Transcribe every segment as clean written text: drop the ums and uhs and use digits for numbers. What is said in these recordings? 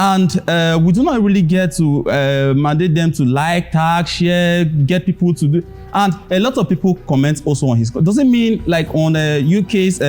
And we do not really get to mandate them to like, tag, share, get people to do. And a lot of people comment also on his. Doesn't mean like on UK's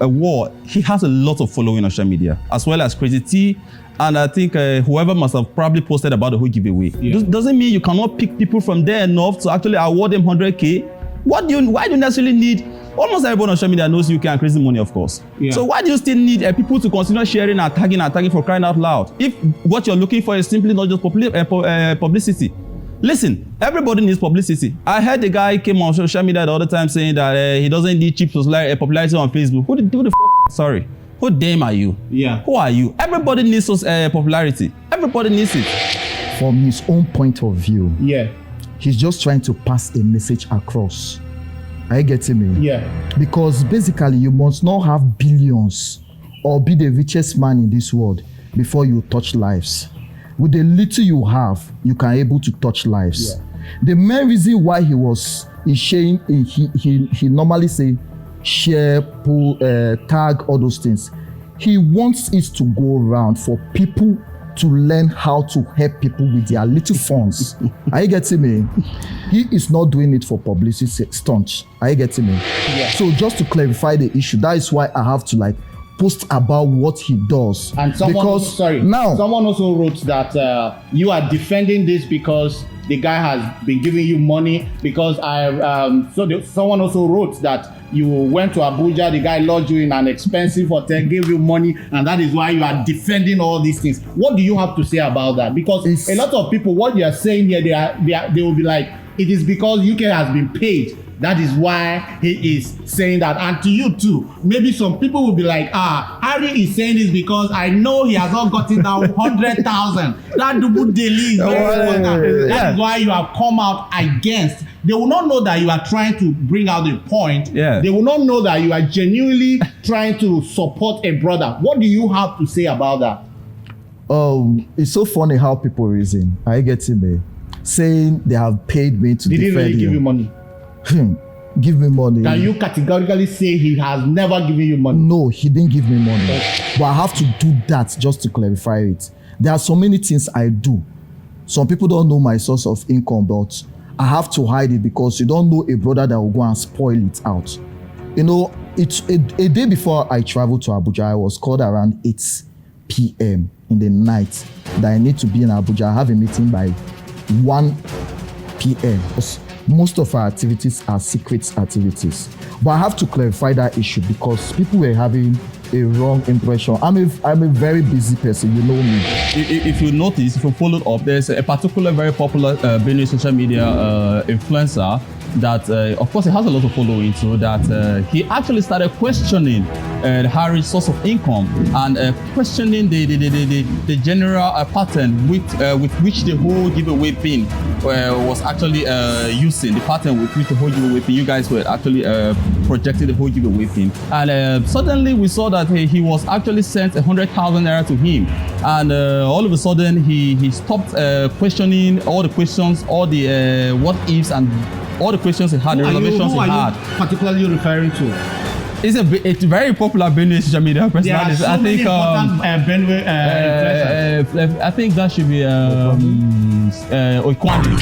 war, he has a lot of following on social media, as well as Crazy T. And I think whoever must have probably posted about the whole giveaway. Yeah. Doesn't mean you cannot pick people from there enough to actually award them 100K. Why do you necessarily need? Almost everyone on social media knows UK and Crazy Money, of course. Yeah. So why do you still need people to consider sharing and tagging for crying out loud? If what you're looking for is simply not just publicity. Listen, everybody needs publicity. I heard the guy came on social media the other time saying that he doesn't need cheap popularity on Facebook. Who the f***? Sorry. Who damn are you? Yeah. Who are you? Everybody needs popularity. Everybody needs it. From his own point of view, yeah, he's just trying to pass a message across. Are you getting me? Yeah. Because basically, you must not have billions or be the richest man in this world before you touch lives. With the little you have, you can able to touch lives. Yeah. The main reason why he normally say share, pull, tag, all those things. He wants it to go around for people to learn how to help people with their little funds. Are you getting me? He is not doing it for publicity stunt. Are you getting me? Yeah. So just to clarify the issue, that is why I have to post about what he does. And someone also wrote that you are defending this because the guy has been giving you money, because someone also wrote that you went to Abuja, the guy lodged you in an expensive hotel, gave you money, and that is why you are defending all these things. What do you have to say about that? Because a lot of people, what you are saying here, they will be like, it is because UK has been paid. That is why he is saying that. And to you too, maybe some people will be like, Harry is saying this because I know he has not gotten down 100,000. That double daily is very important. That is why you have come out against. They will not know that you are trying to bring out the point. Yeah. They will not know that you are genuinely trying to support a brother. What do you have to say about that? It's so funny how people reason. Are you getting me? Saying they have paid me to defend him. Did he really give you money? Give me money. Can you categorically say he has never given you money? No, he didn't give me money. But I have to do that just to clarify it. There are so many things I do. Some people don't know my source of income, but I have to hide it because you don't know a brother that will go and spoil it out. You know, it's a day before I traveled to Abuja, I was called around 8 p.m. in the night that I need to be in Abuja. I have a meeting by 1 p.m. Most of our activities are secret activities. But I have to clarify that issue because people were having a wrong impression. I'm a very busy person, you know me. If you notice, if you followed up, there's a particular very popular Benue social media influencer that, of course, he has a lot of following too, that he actually started questioning Harry's source of income and questioning the general pattern with which the whole giveaway pin was actually using, the pattern with which the whole giveaway pin, you guys were actually projecting the whole giveaway pin. And suddenly we saw that he was actually sent 100,000 naira to him. And all of a sudden he stopped questioning all the questions, all the what ifs and all the questions he had, the revelations he had. Who are you particularly referring to? It's a very popular Benue social media personality. There are so many important Benue influencers. I think that should be Okwani.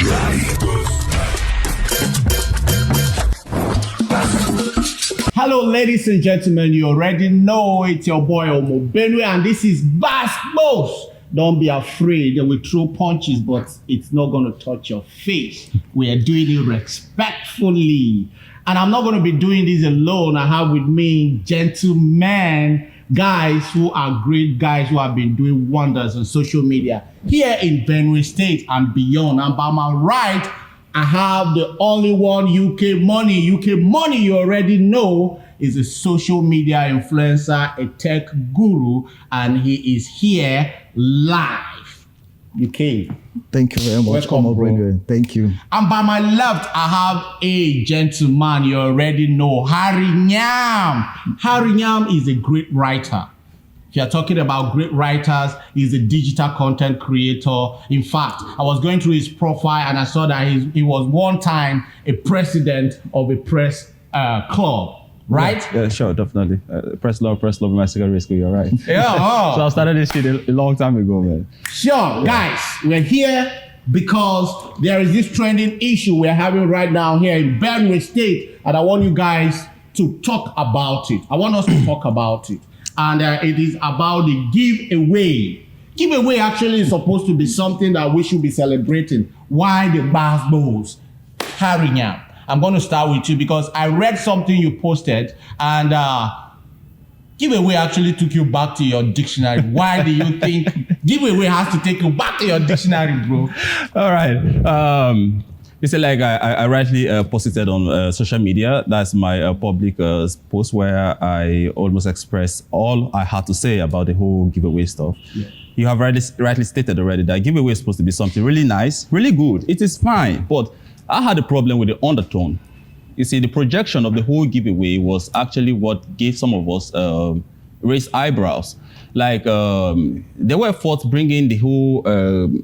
Hello, ladies and gentlemen. You already know it's your boy Omobenue, and this is Gbos. Don't be afraid. They will throw punches, but it's not going to touch your face. We are doing it respectfully. And I'm not going to be doing this alone. I have with me gentlemen, guys who are great guys who have been doing wonders on social media here in Benue State and beyond. And by my right, I have the only one, UK Money. UK Money, you already know, is a social media influencer, a tech guru, and he is here live. UK. Thank you very much. Welcome, bro. Thank you. And by my left, I have a gentleman you already know, Harry Nyiam. Harry Nyiam is a great writer. If you're talking about great writers, he's a digital content creator. In fact, I was going through his profile and I saw that he was one time a president of a press club. right? Yeah, sure, definitely. Press love in my secondary school. You're right. Yeah. So I started this shit a long time ago, man. Sure, guys, we're here because there is this trending issue we're having right now here in Benue State, and I want you guys to talk about it. I want us to talk about it. And it is about the giveaway. Giveaway actually is supposed to be something that we should be celebrating. Why the Gbos? Nyiam, I'm going to start with you because I read something you posted, and giveaway actually took you back to your dictionary. Why do you think giveaway has to take you back to your dictionary, bro? All right. You say like I rightly posted on social media. That's my public post where I almost expressed all I had to say about the whole giveaway stuff. Yeah. You have rightly stated already that giveaway is supposed to be something really nice, really good. It is fine, but I had a problem with the undertone. You see, the projection of the whole giveaway was actually what gave some of us raised eyebrows. Like they were forth bringing the whole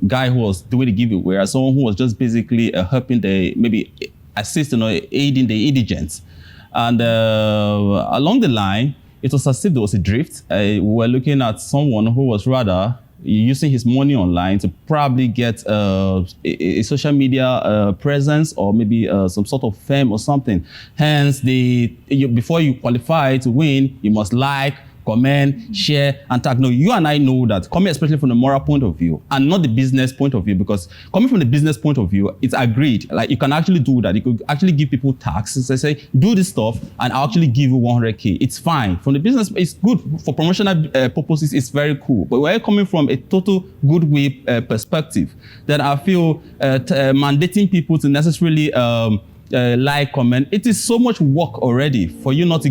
guy who was doing the giveaway as someone who was just basically helping maybe assisting or aiding the indigents. And along the line, it was as if there was a drift. We were looking at someone who was rather using his money online to probably get a social media presence or maybe some sort of fame or something. Hence, before you qualify to win, you must like, comment, share, and tag. No, you and I know that coming especially from the moral point of view and not the business point of view, because coming from the business point of view, it's agreed. Like you can actually do that. You could actually give people taxes. They say, do this stuff and I'll actually give you 100K. It's fine. From the business, it's good. For promotional purposes, it's very cool. But we're coming from a total goodwill perspective, then I feel mandating people to necessarily like, comment. It is so much work already for you not to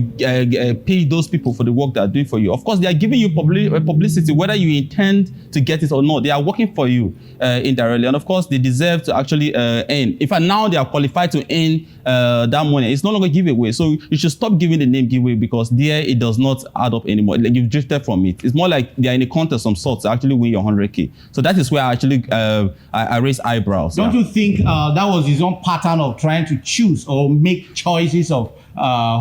pay those people for the work they are doing for you. Of course, they are giving you publicity, whether you intend to get it or not. They are working for you indirectly. And of course, they deserve to actually earn. In fact, now they are qualified to earn that money. It's no longer giveaway. So you should stop giving the name giveaway because there it does not add up anymore. Like you've drifted from it. It's more like they are in a contest of some sort to actually win your 100K. So that is where I actually I raise eyebrows. Don't you think that was his own pattern of trying to choose or make choices of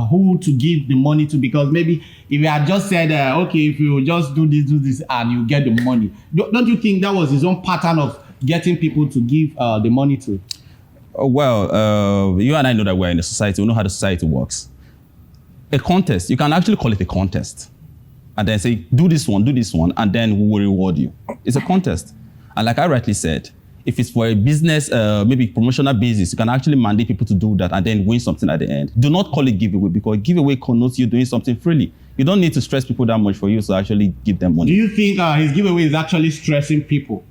who to give the money to? Because maybe if he had just said, okay, if you just do this, and you get the money, don't you think that was his own pattern of getting people to give the money to? Well, you and I know that we're in a society. We know how the society works. A contest, you can actually call it a contest. And then say, do this one, and then we will reward you. It's a contest. And like I rightly said, if it's for a business, maybe promotional basis, you can actually mandate people to do that and then win something at the end. Do not call it giveaway because giveaway connotes you doing something freely. You don't need to stress people that much for you to actually give them money. Do you think his giveaway is actually stressing people?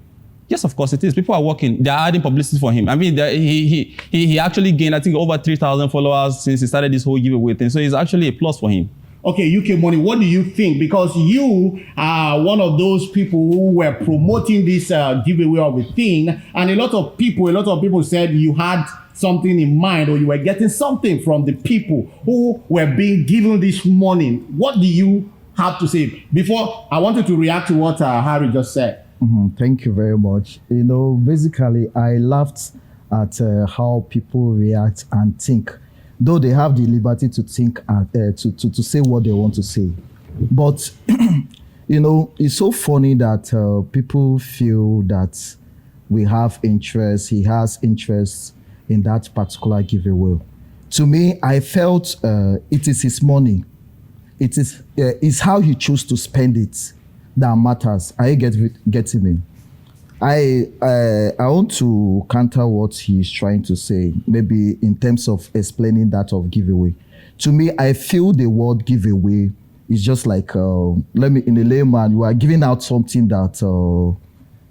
Yes, of course it is. People are working. They are adding publicity for him. I mean, he actually gained, I think, over 3,000 followers since he started this whole giveaway thing. So it's actually a plus for him. Okay, UK Money, what do you think? Because you are one of those people who were promoting this giveaway of a thing, and a lot of people said you had something in mind or you were getting something from the people who were being given this money. What do you have to say? Before, I wanted to react to what Harry just said. Thank you very much. You know, basically, I laughed at how people react and think. Though they have the liberty to think and to say what they want to say. But, you know, it's so funny that people feel that we have interest, he has interest in that particular giveaway. To me, I felt it is his money. It is it's how he chooses to spend it that matters. Are you getting me? I want to counter what he's trying to say, maybe in terms of explaining that of giveaway. To me, I feel the word giveaway is just like, in a layman, you are giving out something that,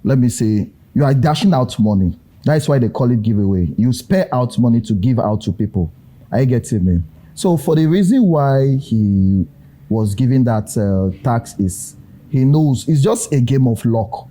let me say, you are dashing out money. That's why they call it giveaway. You spare out money to give out to people. Are you getting me? So for the reason why he was giving that tax is, he knows it's just a game of luck.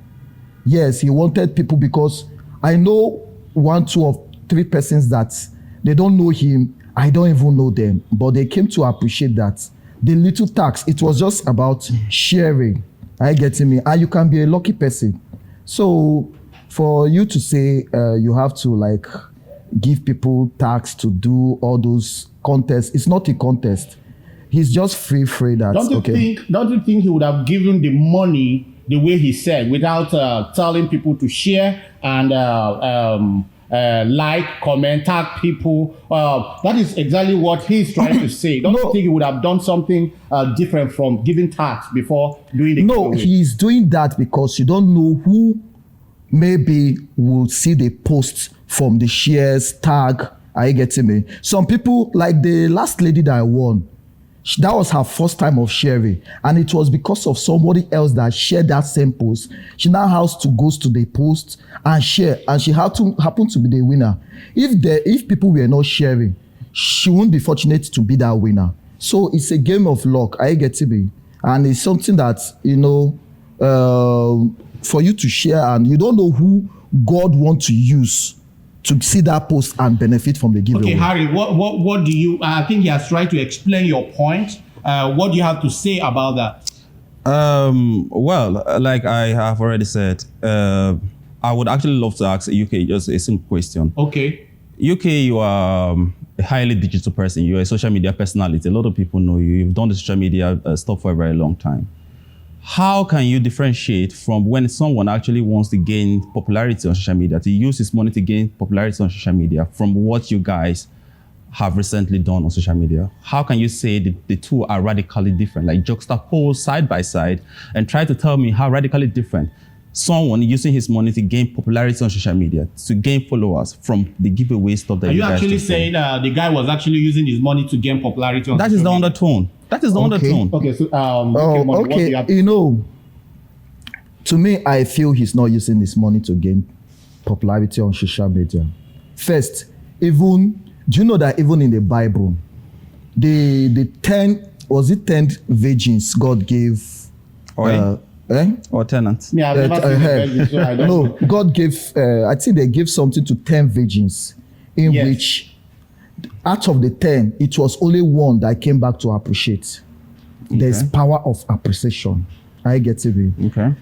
Yes, he wanted people because I know 1, 2, or 3 persons that they don't know him. I don't even know them, but they came to appreciate that. The little tax, it was just about sharing. Are you getting me? And you can be a lucky person. So for you to say you have to like give people tax to do all those contests, it's not a contest. he's just free that. Don't you think he would have given the money the way he said, without telling people to share and like, comment, tag people? That is exactly what he's trying to say. Don't you think he would have done something different from giving tags before doing the giveaway? He's doing that because you don't know who maybe will see the posts from the shares tag. Are you getting me? Some people, like the last lady that I won, that was her first time of sharing, and it was because of somebody else that shared that same post. She now has to go to the post and share, and she happened to be the winner. If people were not sharing, she won't be fortunate to be that winner. So it's a game of luck. I get to be, and it's something that for you to share, and you don't know who God wants to use to see that post and benefit from the giveaway. Okay, Harry, what do you, I think he has tried to explain your point. What do you have to say about that? Well, like I have already said, I would actually love to ask UK just a simple question. Okay. UK, you are a highly digital person. You're a social media personality. A lot of people know you. You've done the social media stuff for a very long time. How can you differentiate from when someone actually wants to gain popularity on social media, to use his money to gain popularity on social media, from what you guys have recently done on social media? How can you say the two are radically different? Like juxtapose side by side and try to tell me how radically different someone using his money to gain popularity on social media, to gain followers, from the giveaway stuff that you guys do. Are you actually saying the guy was actually using his money to gain popularity on social media? That is the undertone. That is the undertone. Okay, so what do you have to to me, I feel he's not using his money to gain popularity on social media. First, do you know that even in the Bible, the 10 virgins God gave? Or tenants? Yeah, I've never seen a virgin, so I don't know. God gave, I think they gave something to 10 virgins, in which out of the 10, it was only one that came back to appreciate. Okay. There's power of appreciation. I get it. Okay.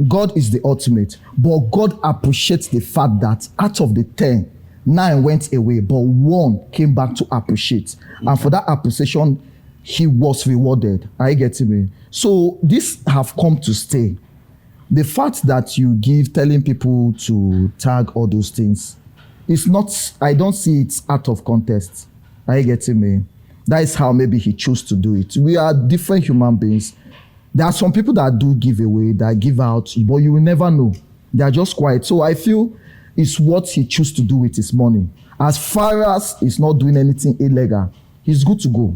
God is the ultimate, but God appreciates the fact that out of the 10, 9 went away, but 1 came back to appreciate. Okay. And for that appreciation, he was rewarded. I get it. So this have come to stay. The fact that you telling people to tag all those things, it's not, I don't see it out of context. Are you getting me? That is how maybe he chose to do it. We are different human beings. There are some people that do give away, that give out, but you will never know. They are just quiet. So I feel it's what he chose to do with his money. As far as he's not doing anything illegal, he's good to go.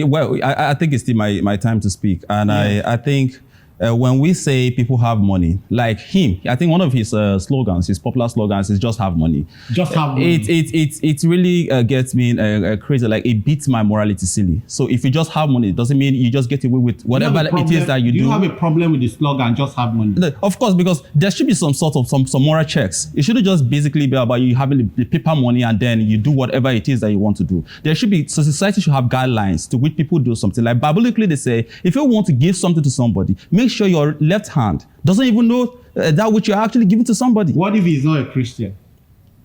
Well, I think it's still my time to speak. And I think when we say people have money, like him, I think one of his slogans, his popular slogans, is just have money. Just have money. It really gets me crazy. Like, it beats my morality silly. So if you just have money, it doesn't mean you just get away with whatever it is that you do. Do you have a problem with the slogan, just have money? Of course, because there should be some sort of some moral checks. It shouldn't just basically be about you having the paper money and then you do whatever it is that you want to do. There should be, so society should have guidelines to which people do something. Like biblically, they say, if you want to give something to somebody, make sure your left hand doesn't even know that which you're actually giving to somebody. What if he's not a Christian?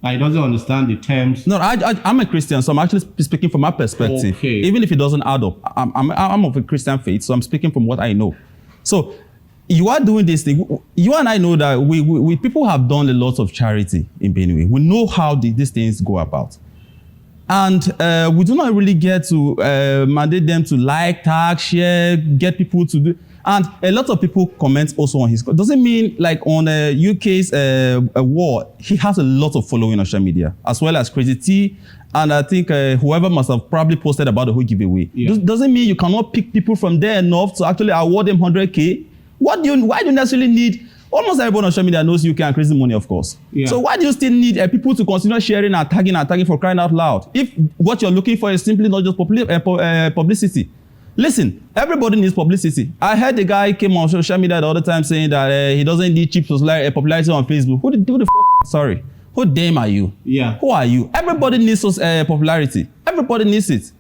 He doesn't understand the terms. No, I'm a Christian, so I'm actually speaking from my perspective. Okay. Even if it doesn't add up, I'm of a Christian faith, so I'm speaking from what I know. So you are doing this thing. You and I know that we people have done a lot of charity in Benue. We know how these things go about. And we do not really get to mandate them to like, tag, share, get people to do. And a lot of people comment also on his. Doesn't mean like on UK's war, he has a lot of following on social media, as well as Crazy T. And I think whoever must have probably posted about the whole giveaway. Yeah. Doesn't mean you cannot pick people from there enough to actually award them 100K. Why do you necessarily need? Almost everyone on social media knows UK and Crazy Money, of course. Yeah. So why do you still need people to consider sharing and tagging for crying out loud? If what you're looking for is simply not just publicity. Listen, everybody needs publicity. I heard the guy came on social media the other time saying that he doesn't need cheap popularity on Facebook. Who the f***? Sorry. Who damn are you? Yeah. Who are you? Everybody needs popularity. Everybody needs it.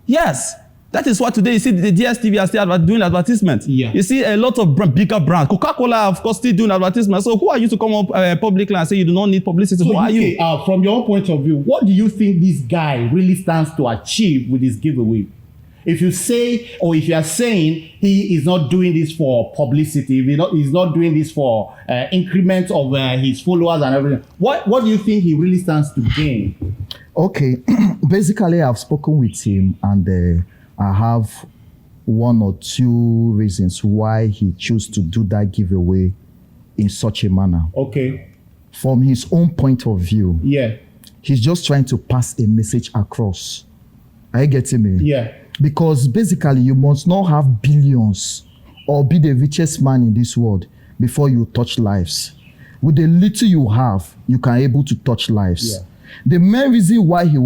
Yes. That is why today you see the DSTV are still doing advertisement. Yeah. You see a lot of bigger brands. Coca-Cola, of course, still doing advertisement. So who are you to come up publicly and say you do not need publicity? So who are you? From your own point of view, what do you think this guy really stands to achieve with this giveaway? if you say, or if you are saying he is not doing this for publicity, he's not doing this for increment of his followers and everything, what do you think he really stands to gain? Okay, basically I've spoken with him, and I have one or two reasons why he chose to do that giveaway in such a manner. Okay. From his own point of view, yeah, he's just trying to pass a message across. Are you getting me? Yeah. Because basically you must not have billions or be the richest man in this world before you touch lives. With the little you have, you can able to touch lives. Yeah. The main reason why he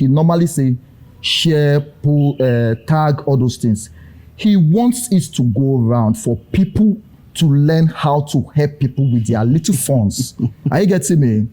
normally say share, pull, tag, all those things. He wants it to go around for people to learn how to help people with their little funds. Are you getting me?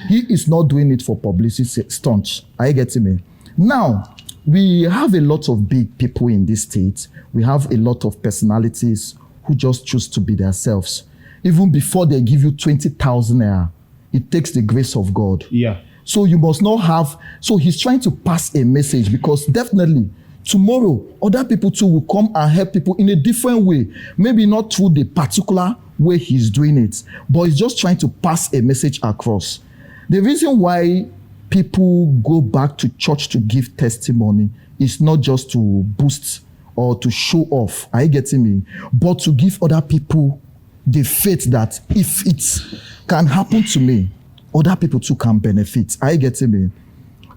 He is not doing it for publicity stunts. Are you getting me? Now, we have a lot of big people in this state. We have a lot of personalities who just choose to be themselves. Even before they give you 20,000 naira, it takes the grace of God. Yeah. So you must not have, so he's trying to pass a message, because definitely tomorrow, other people too will come and help people in a different way. Maybe not through the particular way he's doing it, but he's just trying to pass a message across. The reason why people go back to church to give testimony is not just to boost or to show off. Are you getting me? But to give other people the faith that if it can happen to me, other people too can benefit. Are you getting me?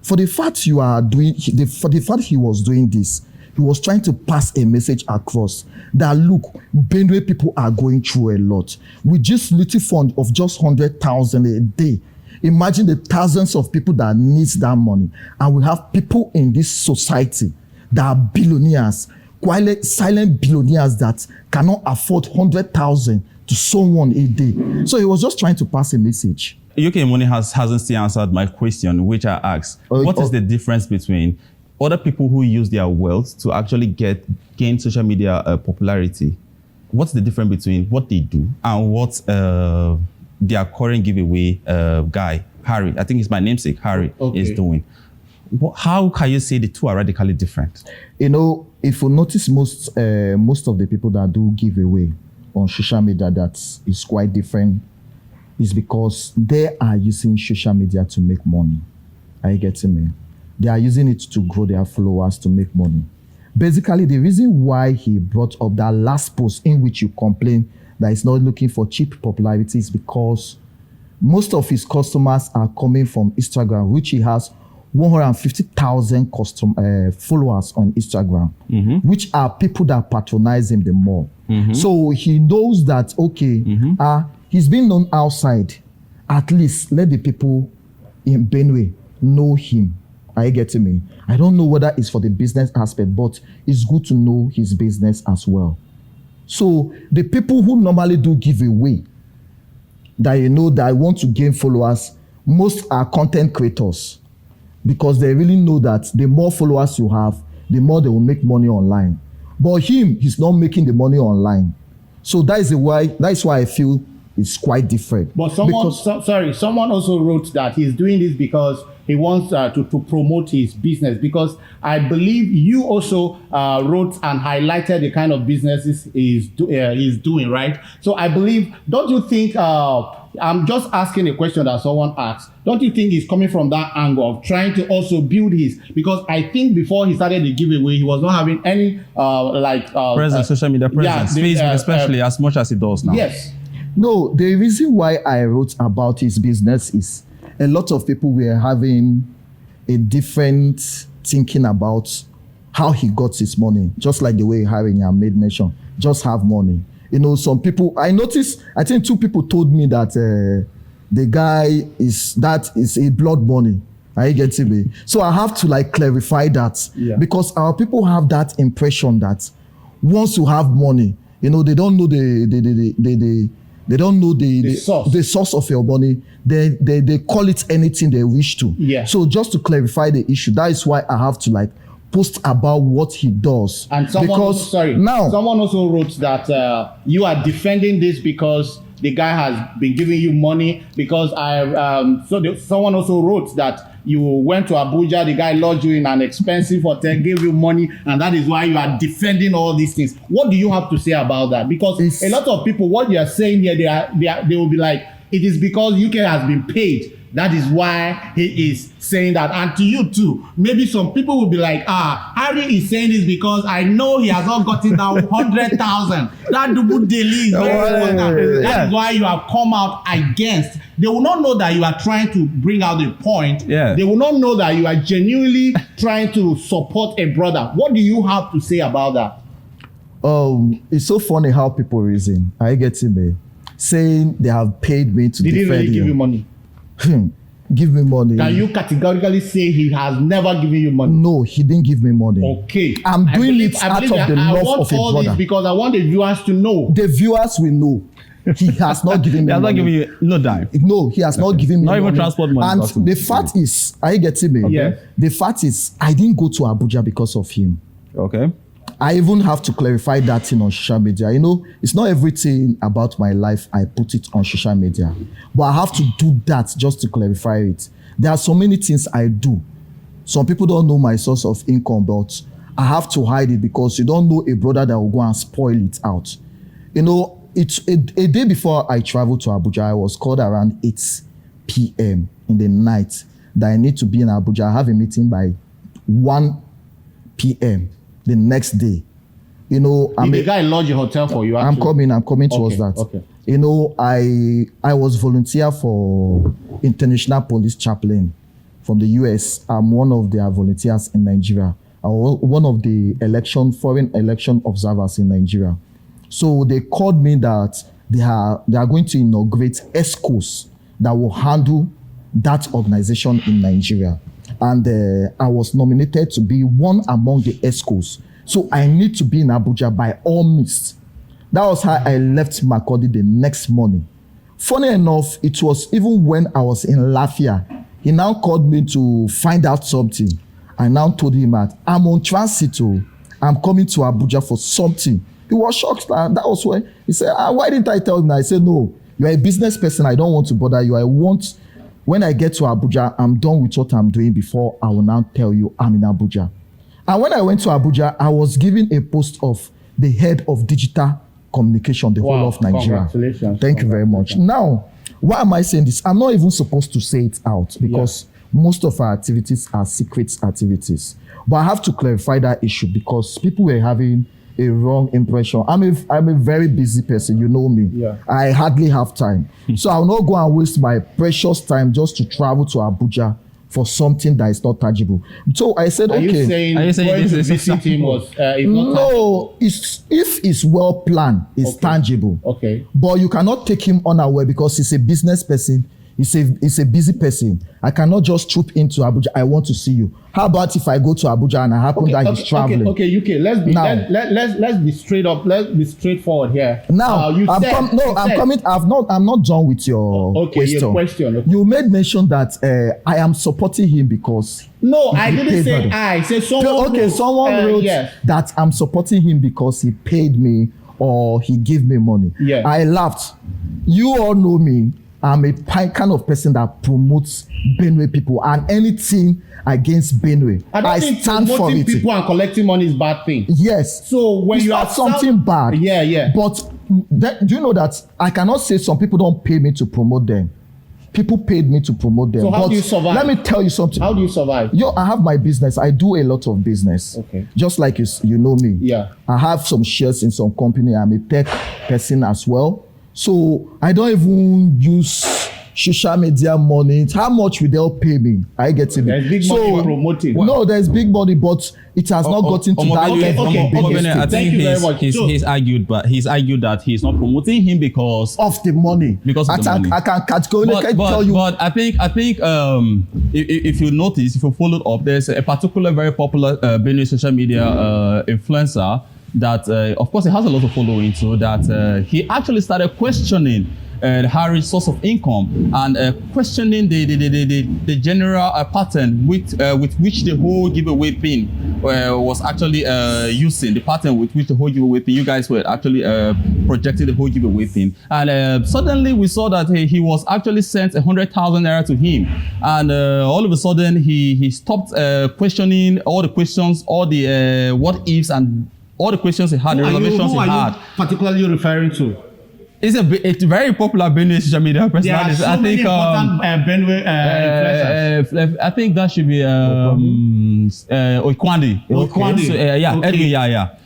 For the fact you are doing, for the fact he was doing this, he was trying to pass a message across that look, Benue people are going through a lot. With just little fund of just 100,000 a day, imagine the thousands of people that needs that money. And we have people in this society that are billionaires, quiet, silent billionaires that cannot afford 100,000 to someone a day. So he was just trying to pass a message. UK Money hasn't still answered my question, which I asked. What is the difference between other people who use their wealth to actually gain social media popularity? What's the difference between what they do and what their current giveaway guy, Harry, I think it's my namesake, Harry, is doing? How can you say the two are radically different? You know, if you notice most of the people that do giveaway on social media, that is quite different, is because they are using social media to make money. Are you getting me? They are using it to grow their followers, to make money. Basically, the reason why he brought up that last post in which you complain that he's not looking for cheap popularity is because most of his customers are coming from Instagram, which he has 150,000 followers on Instagram, which are people that patronize him the more. So he knows that, okay, he's been known outside. At least let the people in Benue know him. Are you getting me? I don't know whether it's for the business aspect, but it's good to know his business as well. So the people who normally do giveaway, that you know that want to gain followers, most are content creators, because they really know that the more followers you have, the more they will make money online. But he's not making the money online. So that's why I feel it's quite different. But someone also wrote that he's doing this because he wants to promote his business, because I believe you also wrote and highlighted the kind of businesses he's doing, right? So I believe, don't you think, I'm just asking a question that someone asked, don't you think he's coming from that angle of trying to also build his, because I think before he started the giveaway, he was not having any social media presence, Facebook especially, as much as he does now. Yes. No, the reason why I wrote about his business is a lot of people were having a different thinking about how he got his money, just like the way Harry Nyiam made mention, just have money. You know, some people, I noticed, I think 2 people told me that the guy is a blood money. Are you getting me? So I have to clarify that, because our people have that impression that once you have money, you know, they don't know they don't know the source of your money. They call it anything they wish to. Yeah. So just to clarify the issue, that is why I have to post about what he does. And someone also wrote that you are defending this because the guy has been giving you money, because someone also wrote that you went to Abuja, the guy lodged you in an expensive hotel, gave you money, and that is why you are defending all these things. What do you have to say about that? Because a lot of people, what you are saying here, they will be like, it is because UK has been paid. That is why he is saying that. And to you too, maybe some people will be like, Harry is saying this because I know he has not gotten down 100,000. That double daily is very important. That is why you have come out against. They will not know that you are trying to bring out a point. Yeah. They will not know that you are genuinely trying to support a brother. What do you have to say about that? It's so funny how people reason. I get me saying they have paid me to Did he defend really give you money? Give me money. Can you categorically say he has never given you money? No, he didn't give me money. Okay. I'm doing it out of the love of a brother. This because I want the viewers to know. The viewers will know. He has not given me He has money. not given you no dime. No, he has not given me Not money. even transport money. And the fact is, are you getting me? Okay. The fact is, I didn't go to Abuja because of him. Okay. I even have to clarify that thing on social media. You know, it's not everything about my life I put it on social media. But I have to do that just to clarify it. There are so many things I do. Some people don't know my source of income, but I have to hide it because you don't know a brother that will go and spoil it out. You know, it's a day before I traveled to Abuja, I was called around 8 p.m. in the night that I need to be in Abuja. I have a meeting by 1 p.m. the next day. You know, Did the guy lodge a hotel for you? Actually? I'm coming towards that. Okay. You know, I was volunteer for International Police Chaplain from the US. I'm one of their volunteers in Nigeria. I was one of the foreign election observers in Nigeria. So they called me that they are going to inaugurate ESCOs that will handle that organization in Nigeria. And I was nominated to be one among the ESCOs. So I need to be in Abuja by all means. That was how I left Makurdi the next morning. Funny enough, it was even when I was in Lafia, he now called me to find out something. I now told him that I'm on transit. I'm coming to Abuja for something. He was shocked. That was when he said, why didn't I tell him that? I said, no, you're a business person. I don't want to bother you. When I get to Abuja, I'm done with what I'm doing before I will now tell you I'm in Abuja. And when I went to Abuja, I was given a post of the head of digital communication, the whole of Nigeria. Congratulations. Thank you very much. Now, why am I saying this? I'm not even supposed to say it out because most of our activities are secret activities. But I have to clarify that issue because people were having a wrong impression. I'm a very busy person, you know me. Yeah. I hardly have time. So I'll not go and waste my precious time just to travel to Abuja for something that is not tangible. So I said, Are okay. you saying this going to is visit him was not tangible? No, if it's well planned, it's tangible. Okay. But you cannot take him unaware because he's a business person. He's a busy person. I cannot just troop into Abuja. I want to see you. How about if I go to Abuja and I happen that he's traveling? Okay. Let's be straight up. Let's be straightforward here. Now, I'm not done with your question. Your question. Okay. You made mention that I am supporting him because. No, I didn't say I. I said someone. Okay, someone wrote that I'm supporting him because he paid me or he gave me money. Yeah. I laughed. You all know me. I'm a kind of person that promotes Benue people and anything against Benue. I stand for it. People and collecting money is bad thing. Yes. So when it's you not something bad. Yeah. But do you know that I cannot say some people don't pay me to promote them. People paid me to promote them. So how do you survive? Let me tell you something. How do you survive? I have my business. I do a lot of business. Okay. Just like you know me. Yeah. I have some shares in some company. I'm a tech person as well. So I don't even use social media money. How much will they pay me? I get it. There's big money promoting. No, there's big money, but it has not gotten to that level. I think he's argued that he's not promoting him because of the money. Because of the money. I can categorically tell you. But I think if you notice, if you followed up, there's a particular very popular Benue social media influencer that of course he has a lot of following too, that he actually started questioning Harry's source of income and questioning the general pattern with which the whole giveaway thing was actually using, the pattern with which the whole giveaway thing, you guys were actually projecting the whole giveaway thing. And suddenly we saw that he was actually sent 100,000 naira to him. And all of a sudden he stopped questioning all the questions, all the what ifs and all the questions he had, the reservations he had. Who are you particularly referring to? It's a very popular Benue social media personality. There are so many important Benue influencers. I think that should be Okwandi. Okwandi. So, Edwin,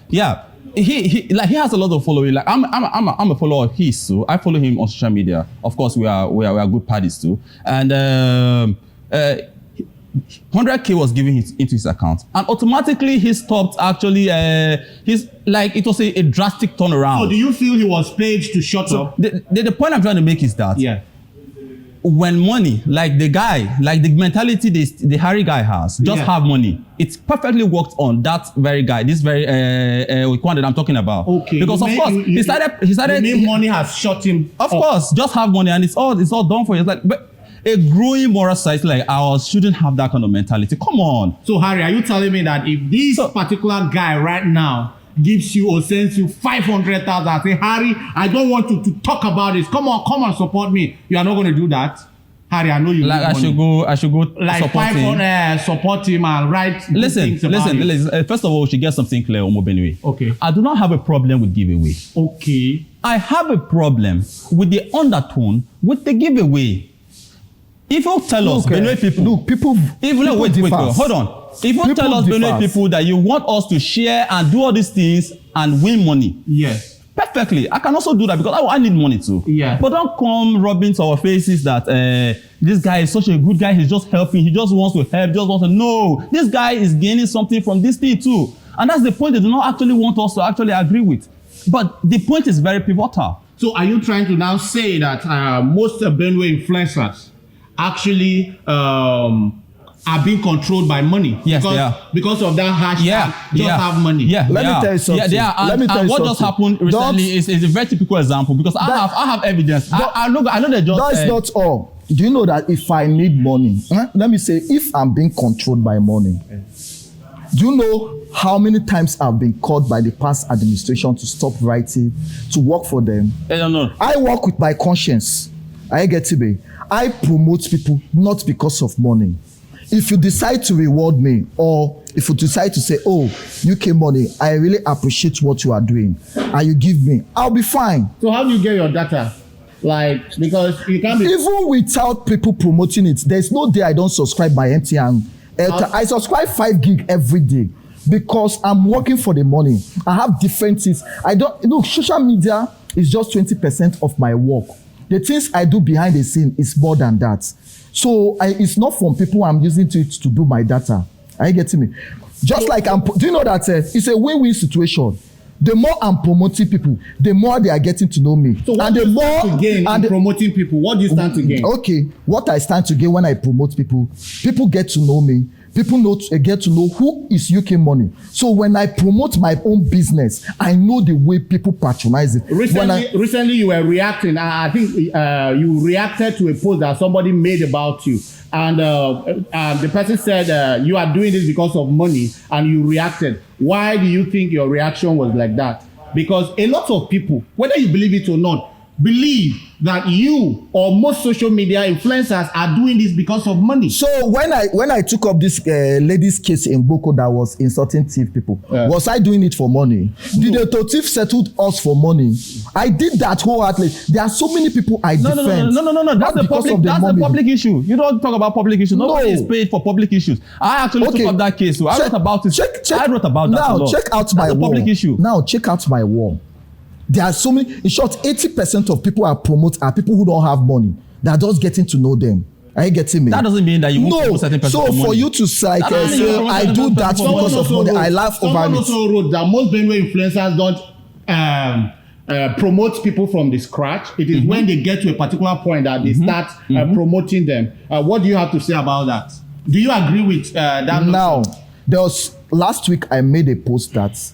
yeah. He has a lot of following. Like I'm a follower of his, so I follow him on social media. Of course, we are good parties too. And 100K was given into his account, and automatically he stopped. Actually, it was a drastic turnaround. So, do you feel he was paid to shut up? The point I'm trying to make is that when money, like the mentality the Harry guy has, just have money. It's perfectly worked on that very guy, this very one that I'm talking about. Okay. Because of course he started. Money has shut him. Of course, just have money, and it's all done for you. It's like, but a growing moral society like ours shouldn't have that kind of mentality. Come on. So Harry, are you telling me that if this particular guy right now gives you or sends you 500,000, I say, Harry, I don't want you to talk about this. Come on, support me. You are not going to do that? Harry, I know you. Like I should go like support him. Support him and write. Listen. First of all, we should get something clear, Omobenue. Okay. I do not have a problem with giveaway. Okay. I have a problem with the undertone with the giveaway. If you tell us, Benue people, wait, hold on. If you tell us, Benue people, that you want us to share and do all these things and win money, yes, perfectly. I can also do that because I need money too. Yeah. But don't come rubbing to our faces that this guy is such a good guy. He's just helping. He just wants to help. No, this guy is gaining something from this thing too, and that's the point they do not actually want us to actually agree with. But the point is very pivotal. So, are you trying to now say that most Benue influencers actually are being controlled by money? Yes, they are. Because of that hashtag, have money. Yeah, let me tell you something. Yeah, and what just happened recently is a very typical example because I have evidence. I know they just. That's not all. Do you know that if I need money, let me say, if I'm being controlled by money, do you know how many times I've been called by the past administration to stop writing, to work for them? I don't know. I work with my conscience. I get to be. I promote people not because of money. If you decide to reward me, or if you decide to say, oh, UK money, I really appreciate what you are doing, and you give me, I'll be fine. So how do you get your data? Like, because you can't be... Even without people promoting it, there's no day I don't subscribe my MTN. I subscribe 5 gig every day because I'm working for the money. I have different things. Social media is just 20% of my work. The things I do behind the scene is more than that. So it's not from people I'm using to do my data. Are you getting me? Just like do you know that it's a win-win situation? The more I'm promoting people, the more they are getting to know me. So what do you stand to gain in promoting people? What do you stand to gain? Okay, what I stand to gain when I promote people, people get to know me. People get to know who is UK money. So when I promote my own business, I know the way people patronize it. Recently you were reacting. I think you reacted to a post that somebody made about you. And the person said you are doing this because of money, and you reacted. Why do you think your reaction was like that? Because a lot of people, whether you believe it or not, believe that you or most social media influencers are doing this because of money. So when I took up this lady's case in Boko that was insulting thief people, was I doing it for money? Did the thief settled us for money? I did that wholeheartedly. There are so many people I defend. No. That's the public issue. You don't talk about public issues. Nobody is paid for public issues. I actually took up that case. So I wrote about it. I wrote about that. Now check out my wall. Public issue. Now check out my wall. There are so many. In short, 80% of people I promote are people who don't have money. That are just getting to know them. Are you getting me? That doesn't mean that you won't promote certain person for money. So for you to say, I do that because of money, I laugh over it. Someone also wrote that most Benue influencers don't promote people from the scratch. It is when they get to a particular point that they start promoting them. What do you have to say about that? Do you agree with that? Now, last week I made a post that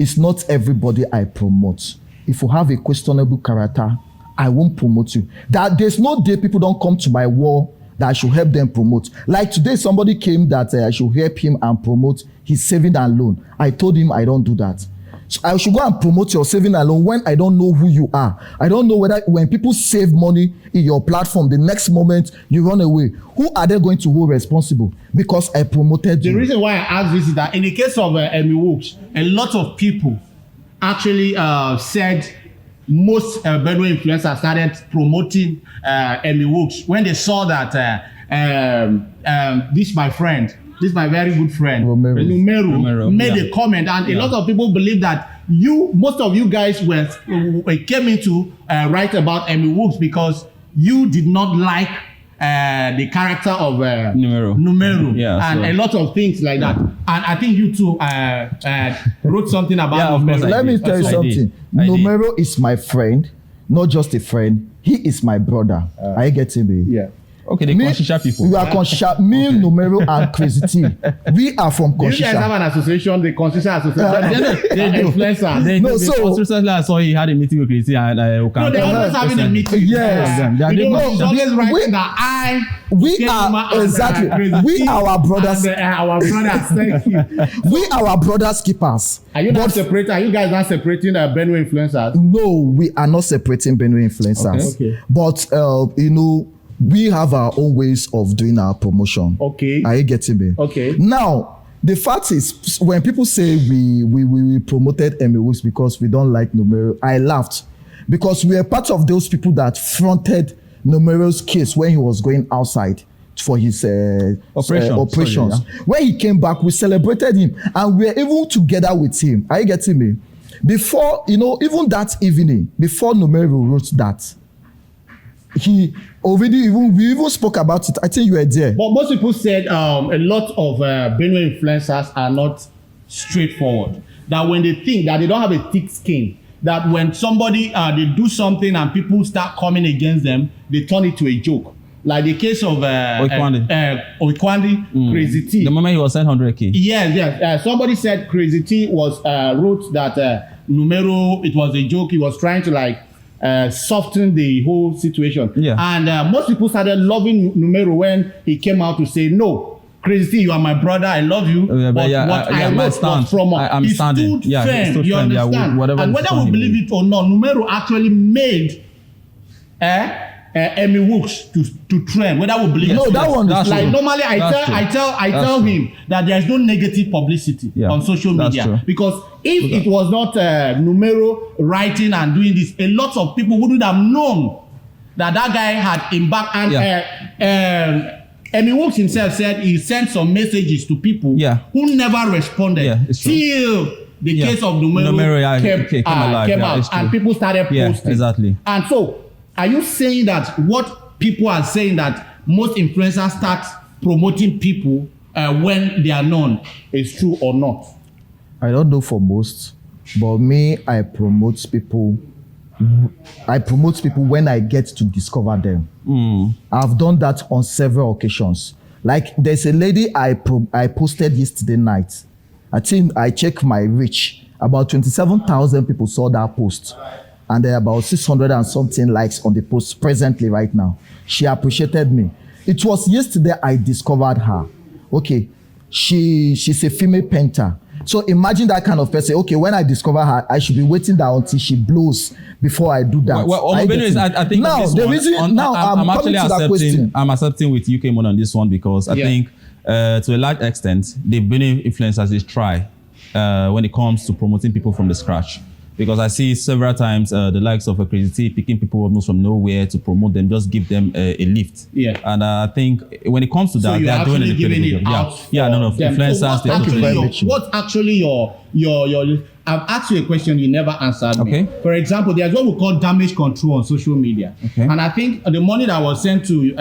it's not everybody I promote. If you have a questionable character, I won't promote you. That there's no day people don't come to my wall that I should help them promote. Like today, somebody came that I should help him and promote his saving and loan. I told him I don't do that. So I should go and promote your saving and loan when I don't know who you are. I don't know whether when people save money in your platform, the next moment you run away, who are they going to hold responsible? Because I promoted you. The reason why I ask this is that in the case of Emmy Wooks, a lot of people actually said most Benue influencers started promoting Emmy Wooks when they saw that this my friend, this my very good friend, Numeru made a comment, and a lot of people believe that most of you guys came into write about Emmy Wooks because you did not like the character of Numeru and a lot of things like that. And I think you too wrote something about Numeru. Let me tell you something. Numeru is my friend, not just a friend. He is my brother. Are you getting me? Yeah. Okay, the Konshisha people. We are Konshisha. Me, Numeru, and Crazy T. We are from Konshisha. You guys have an association, the Konshisha Association. They do. Influencers. Recently, I saw he had a meeting with Crazy and No, they're always having a meeting. Yes. He's always writing that we are exactly. We are our brothers. Our brothers. Thank you. We are our brothers keepers. Are you not separating? Are you guys not separating Benue influencers? No, we are not separating Benue influencers. Okay. But we have our own ways of doing our promotion. Okay. Are you getting me? Okay. Now, the fact is, when people say we promoted Emmy Wooks because we don't like Numeru, I laughed because we are part of those people that fronted Numeru's case when he was going outside for his operations. Sorry, yeah. When he came back, we celebrated him and we were even together with him. Are you getting me? Before, even that evening, before Numeru wrote that, we even spoke about it. I think you were there. But most people said a lot of Benue influencers are not straightforward. That when they think that they don't have a thick skin, that when somebody they do something and people start coming against them, they turn it to a joke. Like the case of Oikwandi, Crazy T. The moment he was sent 100K. Yes. Somebody said Crazy T wrote that Numeru, it was a joke. He was trying to soften the whole situation. Yeah. And most people started loving Numeru when he came out to say, no, Crazy T, you are my brother, I love you. What I wrote was from he stood firm, you understand? And whether we believe it or not, Numeru actually made Emmy Wooks to trend, whether we believe it or not. That one is like normally I tell him that there is no negative publicity on social media, because if it was not Numeru writing and doing this, a lot of people wouldn't have known that guy had embarked. And Emmy Wooks himself said he sent some messages to people who never responded till the case of Numeru came out and people started posting. Exactly. And so, are you saying that what people are saying that most influencers start promoting people when they are known is true or not? I don't know for most, but me, I promote people when I get to discover them. I've done that on several occasions. Like there's a lady I posted yesterday night. I think I checked my reach. About 27,000 people saw that post. And there are about 600 and something likes on the post presently right now. She appreciated me. It was yesterday I discovered her. Okay, she's a female painter. So imagine that kind of person. Okay, when I discover her, I should be waiting there until she blows before I do that. Well, Omobenue I think now the one, reason I'm actually accepting with UK Mod on this one because I think to a large extent the Benue influencers they try when it comes to promoting people from the scratch. Because I see several times the likes of a Crazy T picking people almost from nowhere to promote them, just give them a lift. Yeah. And I think when it comes to that, they are doing an incredible job. Influencers. So what's actually your I've asked you a question you never answered me. For example, there's what we call damage control on social media. And I think the money that was sent to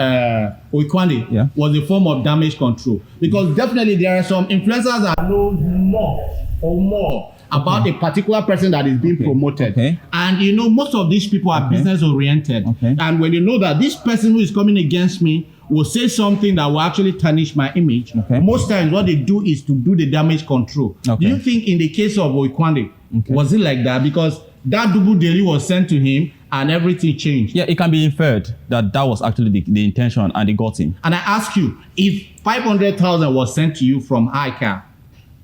Oikwandi was a form of damage control. Because definitely there are some influencers that know more about a particular person that is being promoted. And most of these people are business oriented. And when you know that this person who is coming against me will say something that will actually tarnish my image, most times what they do is to do the damage control. Do you think in the case of Oikwandi, was it like that? Because that double daily was sent to him and everything changed. Yeah, it can be inferred that that was actually the intention and they got him. And I ask you, if 500,000 was sent to you from HiCap,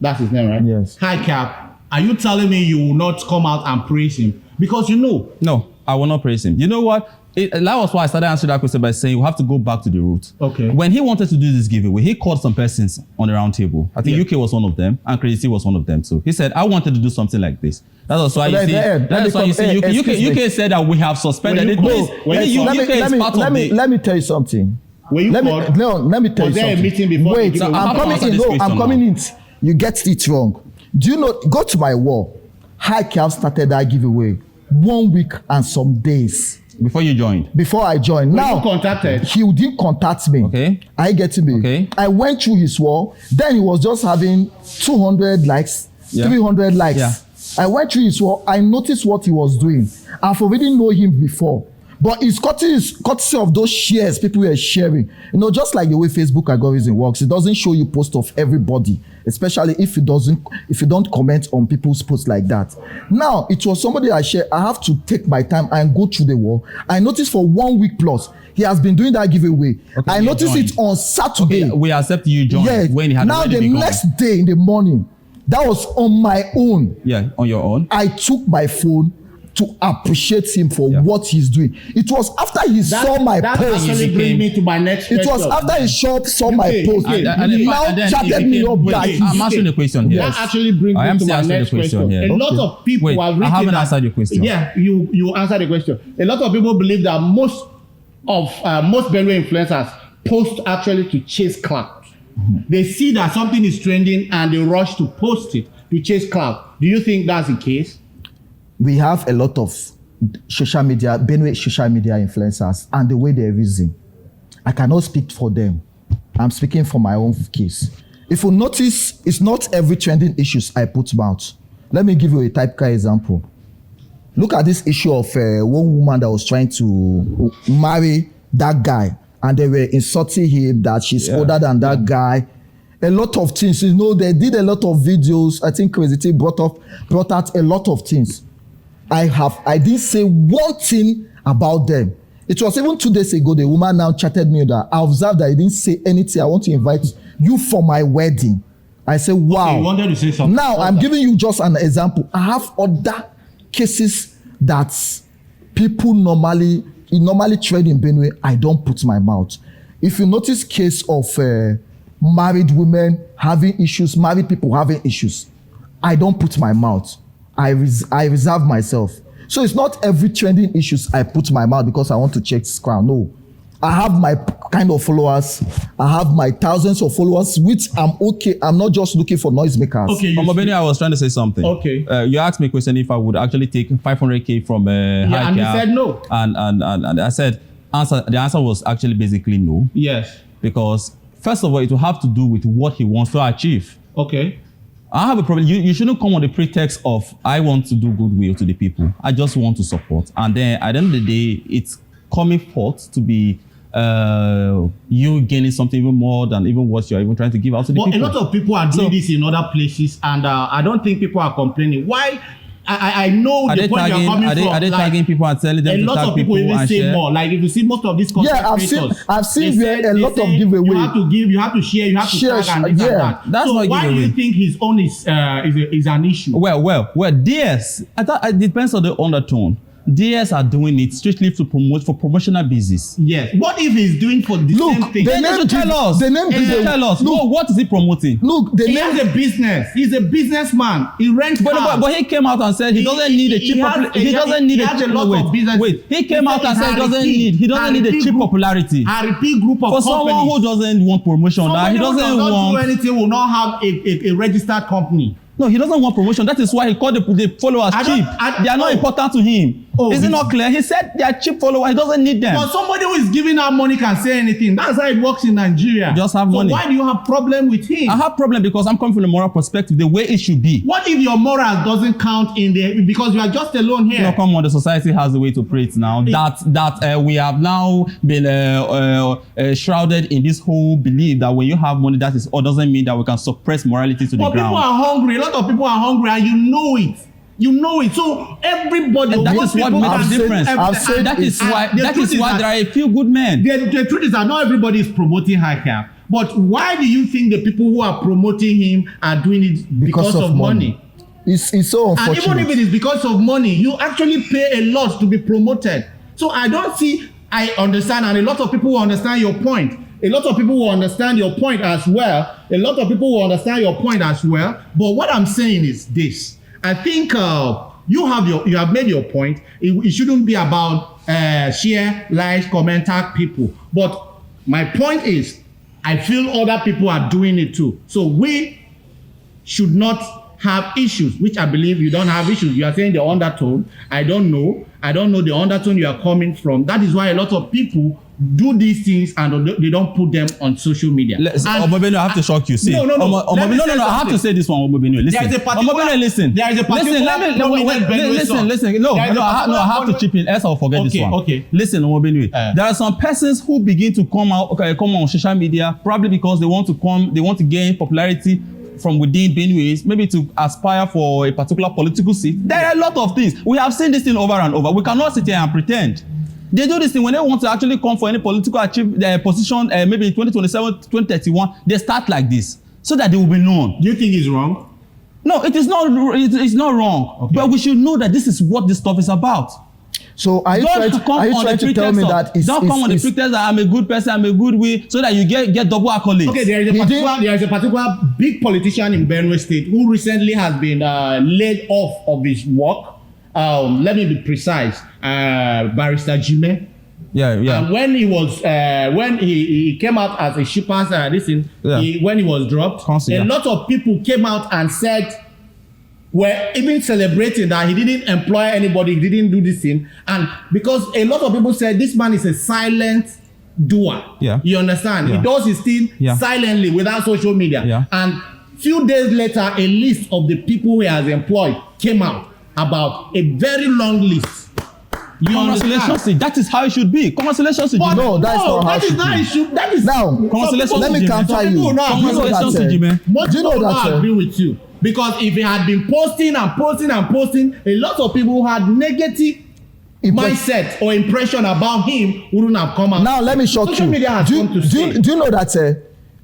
that's his name, right? Yes. HiCap, are you telling me you will not come out and praise him? Because you know. No, I will not praise him. You know what? That was why I started answering that question by saying you have to go back to the root. Okay. When he wanted to do this giveaway, he called some persons on the round table. I think UK was one of them, and Crazy was one of them too. He said, I wanted to do something like this. That's why you see, UK said that we have suspended it. Let me tell you something. Let me tell you something. There a meeting before? Wait, I'm coming in. No, I'm coming in. You get it wrong. Do you know? Go to my wall. HiCap started that giveaway 1 week and some days before you joined. Before I joined. Now you contacted. He didn't contact me. Okay. I get me. Okay. I went through his wall. Then he was just having 200 likes, 300 likes. Yeah. I went through his wall. I noticed what he was doing. I've already know him before. But it's courtesy of those shares people were sharing. You know, just like the way Facebook algorithm works, it doesn't show you posts of everybody, especially if you don't comment on people's posts like that. Now, it was somebody I share. I have to take my time and go through the wall. I noticed for 1 week plus, he has been doing that giveaway. Okay, I noticed it on Saturday. Okay, we accept you joined. Yes. When he had now the begun. next day in the morning, that was on my own. Yeah, on your own. I took my phone to appreciate him for what he's doing. It was after he saw my post. That actually brings me to my next question. It was after he saw my post. Okay. He now chatted me up that I'm answering the question here. That actually brings me to my next question. Here. A lot of people have written I haven't that, answered your question. Yeah, you answer the question. A lot of people believe that most Benue influencers post actually to chase clout. Mm-hmm. They see that something is trending and they rush to post it to chase clout. Do you think that's the case? We have a lot of social media, Benue social media influencers, and the way they reason. I cannot speak for them. I'm speaking for my own case. If you notice, it's not every trending issues I put out. Let me give you a typical example. Look at this issue of one woman that was trying to marry that guy, and they were insulting him that she's older than that guy. A lot of things, you know, they did a lot of videos. I think Crazy T brought out a lot of things. I didn't say one thing about them. It was even 2 days ago, the woman now chatted me that I observed that I didn't say anything. I want to invite you for my wedding. I said, wow. Okay, you wanted to say something. Now, I'm giving you just an example. I have other cases that people normally trade in Benue. I don't put my mouth. If you notice case of married women having issues, married people having issues, I don't put my mouth. I reserve myself. So it's not every trending issues I put my mouth because I want to check this crown. No. I have my kind of followers. I have my thousands of followers, which I'm okay. I'm not just looking for noisemakers. Okay, Omobenue, I was trying to say something. Okay. You asked me a question if I would actually take 500K from yeah, and you said no. And I said the answer was actually basically no. Yes. Because first of all, it will have to do with what he wants to achieve. Okay. I have a problem. You shouldn't come on the pretext of I want to do goodwill to the people. I just want to support. And then at the end of the day, it's coming forth to be you gaining something even more than even what you're even trying to give out to the people. But a lot of people are doing this in other places, and I don't think people are complaining. Why? I know the point you're coming from. Are they tagging people and telling them to tag people? A lot of people even say more. Like if you see most of these content creators, I've seen a lot of giveaway. You have to give, you have to share, you have to tag and this and that. That's so not why do you think his own is an issue? Well, DS. I thought it depends on the undertone. DS are doing it strictly to promote for promotional business. Yes. What if he's doing for the same thing? They should tell us. Tell us. Look, what is he promoting? Look, he has a business. He's a businessman. He rents cars. But he came out and said he doesn't need a cheap popularity. He doesn't need a cheap. Wait. He came out and said he doesn't need a cheap popularity. A repeat group of for someone who doesn't want promotion. He doesn't want do anything. Will not have a registered company. No, he doesn't want promotion. That is why he called the followers cheap. They are not important to him. Is it not clear? He said they are cheap followers. He doesn't need them. But somebody who is giving out money can say anything. That's how it works in Nigeria. You just have money. So why do you have problem with him? I have problem because I'm coming from a moral perspective, the way it should be. What if your morals doesn't count in there because you are just alone here? No, come on. The society has a way to operate now. That we have now been shrouded in this whole belief that when you have money, doesn't mean that we can suppress morality to the ground. People are hungry. A lot of people are hungry, and you know it. You know it. So everybody. And that is what makes the difference. And that is why there are a few good men. The truth is that not everybody is promoting high cap. But why do you think the people who are promoting him are doing it because of money? It's so unfortunate. And even if it is because of money, you actually pay a lot to be promoted. So I don't see. I understand, and a lot of people will understand your point. A lot of people will understand your point as well. A lot of people will understand your point as well. But what I'm saying is this. I think you have made your point. It shouldn't be about share, like, comment, tag people. But my point is, I feel other people are doing it too. So we should not have issues, which I believe you don't have issues. You are saying the undertone. I don't know the undertone you are coming from. That is why a lot of people do these things and they don't put them on social media. Omobenue, I have to shock you. See, no. I have to say this one, Omobenue. Listen, Omobenue, listen. There is a particular listen. No, I have to chip in. Else I'll forget this one. Okay. Listen, Omobenue. There are some persons who begin to come on social media probably because they want to gain popularity from within Benue, maybe to aspire for a particular political seat. There are a lot of things. We have seen this thing over and over. We cannot sit here and pretend. They do this thing when they want to actually come for any political position, maybe in 2027, 2031, they start like this so that they will be known. Do you think it's wrong? No, it is not. It's not wrong. Okay. But we should know that this is what this stuff is about. So are you trying to tell me that don't come on the pretext that I'm a good person, I'm a good way, so that you get double accolades? Okay, there is a particular big politician in Benue State who recently has been laid off of his work. Let me be precise. Barrister Jime. Yeah. And when he was when he came out as a shipper's when he was dropped, a lot of people came out and said, were even celebrating that he didn't employ anybody, he didn't do this thing. And because a lot of people said this man is a silent doer. Yeah. You understand? Yeah. He does his thing silently without social media. Yeah. And few days later, a list of the people he has employed came out, about a very long list. Congratulations, that is how it should be. Congratulations, no, that's not how it should be. That is now. Congratulations, let me counter you. Congratulations, Jimmy. Most people don't agree with you because if he had been posting, a lot of people had negative mindset or impression about him wouldn't have come out. Now let me shock Social you. Media has do you know that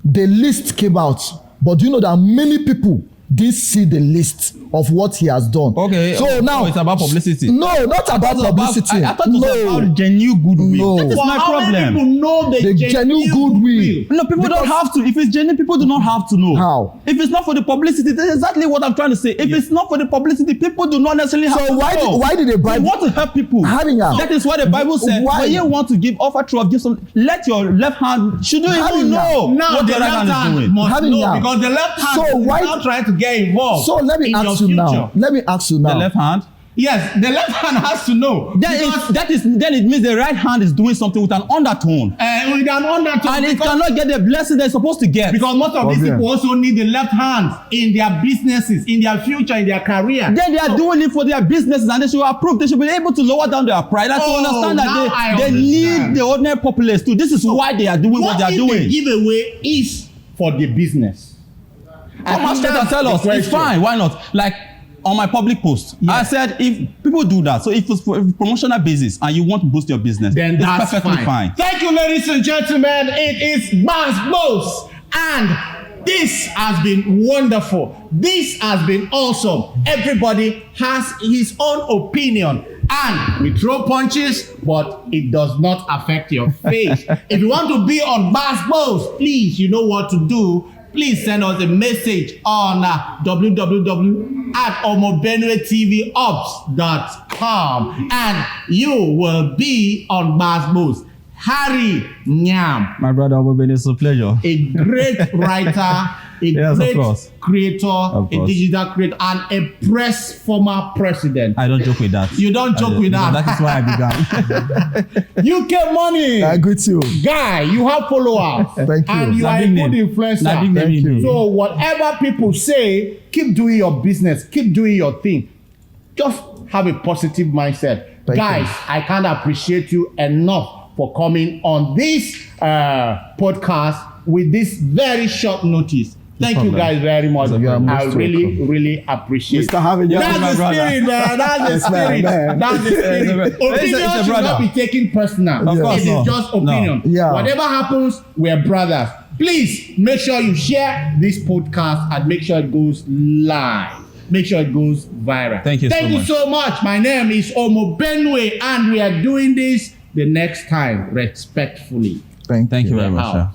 the list came out, but do you know that many people didn't see the list of what he has done? Okay. So now it's about publicity. No, not about publicity. I thought it was about genuine goodwill. No. That is my problem. How many people know the genuine goodwill? No, people don't have to. If it's genuine, people do not have to know. How? If it's not for the publicity, that's exactly what I'm trying to say. If it's not for the publicity, people do not necessarily have to know. So why did the Bible? They want to help people. That is why the Bible said. Why? When you want to offer true of some, let your left hand shouldn't even know what the right hand is doing. Must know because the left hand is now trying to get involved. So let me ask you now. The left hand? Yes, the left hand has to know. Then it means the right hand is doing something with an undertone. With an undertone. And it cannot get the blessing they're supposed to get. Because most of these people also need the left hand in their businesses, in their future, in their career. Then they are doing it for their businesses and they should approve. They should be able to lower down their pride and to understand that they need the ordinary populace too. This is why they are doing what they are doing. What if the giveaway is for the business? Come on straight and tell us. It's fine. Why not? Like, on my public post, I said if people do that, so if it's for a promotional basis and you want to boost your business, then that's perfectly fine. Thank you, ladies and gentlemen. It is Gbos, and this has been wonderful. This has been awesome. Everybody has his own opinion. And we throw punches, but it does not affect your face. If you want to be on Gbos, please, you know what to do. Please send us a message on www.omobenueTVOps.com and you will be on Gbos. Harry Nyiam. My brother Omobenue, it's a pleasure. A great writer, great creator, a digital creator, and a former president. I don't joke with that. You don't joke with that. That is why I began. UK money. I agree to you. Guy, you have followers. Thank you. And you are a good influencer. Thank you. So whatever people say, keep doing your business. Keep doing your thing. Just have a positive mindset. Guys, I can't appreciate you enough for coming on this podcast with this very short notice. Thank you guys very much. You are I most really, welcome. really appreciate Mr. Having That's my the brother. spirit, man. That's the spirit. man. That's the spirit. It's a Opinion should brother. not be taken personal. Of course It is not. just opinion. No. Yeah. Whatever happens, we're brothers. Please make sure you share this podcast and make sure it goes live. Make sure it goes viral. Thank you so Thank you much. so much. My name is Omobenue, and we are doing this the next time respectfully. Thank Thank you very much. Wow. Sir.